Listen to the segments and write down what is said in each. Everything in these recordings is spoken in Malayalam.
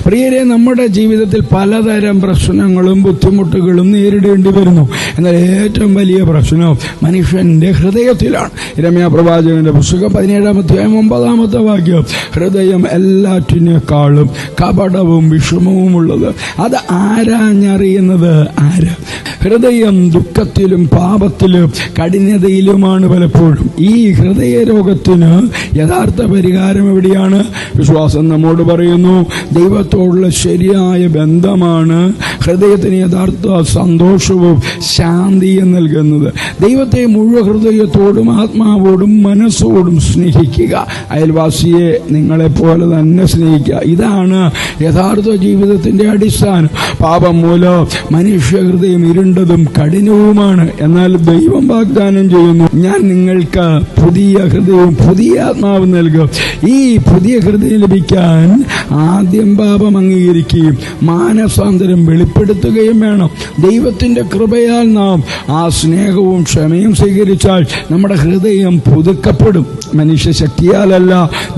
പ്രിയരെ, നമ്മുടെ ജീവിതത്തിൽ പലതരം പ്രശ്നങ്ങളും ബുദ്ധിമുട്ടുകളും നേരിടേണ്ടി വരുന്നു. എന്നാൽ ഏറ്റവും വലിയ പ്രശ്നം മനുഷ്യന്റെ ഹൃദയത്തിലാണ്. യിരെമ്യാ പ്രവാചകന്റെ പുസ്തകം 17-ാം അധ്യായം 9-ാമത്തെ വാക്യം, ഹൃദയം എല്ലാറ്റിനേക്കാളും കപടവും വിഷമവുമുള്ളത്. അത് ആരാഞ്ഞറിയുന്നത് ആര്? ഹൃദയം ദുഃഖത്തിലും പാപത്തിലും കഠിനതയിലുമാണ് പലപ്പോഴും. ഈ ഹൃദയ രോഗത്തിന് യഥാർത്ഥ പരിഹാരം എവിടെയാണ്? വിശ്വാസം നമ്മോട് പറയുന്നു, ദൈവത്തോടുള്ള ശരിയായ ബന്ധമാണ് ഹൃദയത്തിന് യഥാർത്ഥ സന്തോഷവും ശാന്തിയും നൽകുന്നത്. ദൈവത്തെ മുഴുവൻ ഹൃദയത്തോടും ആത്മാവോടും മനസ്സോടും സ്നേഹിക്കുക. അയൽവാസിയെ നിങ്ങളെപ്പോലെ തന്നെ സ്നേഹിക്കുക. ഇതാണ് യഥാർത്ഥ ജീവിതത്തിന്റെ അടിസ്ഥാനം. പാപം മൂലം മനുഷ്യ ഹൃദയം ഇരുണ്ടതും കഠിനവുമാണ്. എന്നാൽ ദൈവം വാഗ്ദാനം ചെയ്യുന്നു, ഞാൻ നിങ്ങൾക്ക് പുതിയ ഹൃദയവും പുതിയ ആത്മാവും നൽകും. ഈ പുതിയ ഹൃദയം ലഭിക്കാൻ ആദ്യം പാപം അംഗീകരിക്കുകയും മാനസാന്തരം വെളിപ്പെടുത്തുകയും വേണം. ദൈവത്തിന്റെ കൃപയാൽ നാം ആ സ്നേഹവും ക്ഷമയും സ്വീകരിച്ചാൽ നമ്മുടെ ഹൃദയം പുതുക്കപ്പെടും. മനുഷ്യ ശക്തിയാലല്ല,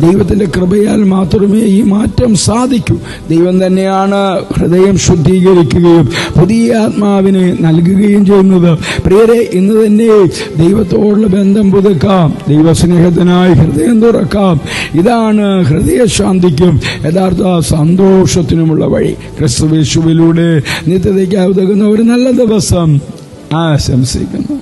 ദൈവത്തിന്റെ കൃപയാൽ മാത്രമേ ഈ മാറ്റം സാധിക്കൂ. ദൈവം തന്നെയാണ് ഹൃദയം ശുദ്ധീകരിക്കുകയും പുതിയ ആത്മാവിനെ നൽകുകയും ചെയ്യുന്നത്. പ്രിയരെ, ഇന്ന് തന്നെ ദൈവത്തോടുള്ള ബന്ധം പുതുക്കാം. ദൈവസ്നേഹത്തിനായി ഹൃദയം തുറക്കാം. ഇതാണ് ഹൃദയശാന്തിക്കും യഥാർത്ഥ സന്തോഷത്തിനുമുള്ള വഴി. ക്രിസ്തുയേശുവിലൂടെ നിത്യതയ്ക്ക് ഉതകുന്ന ഒരു നല്ല ദിവസം ആശംസിക്കുന്നു.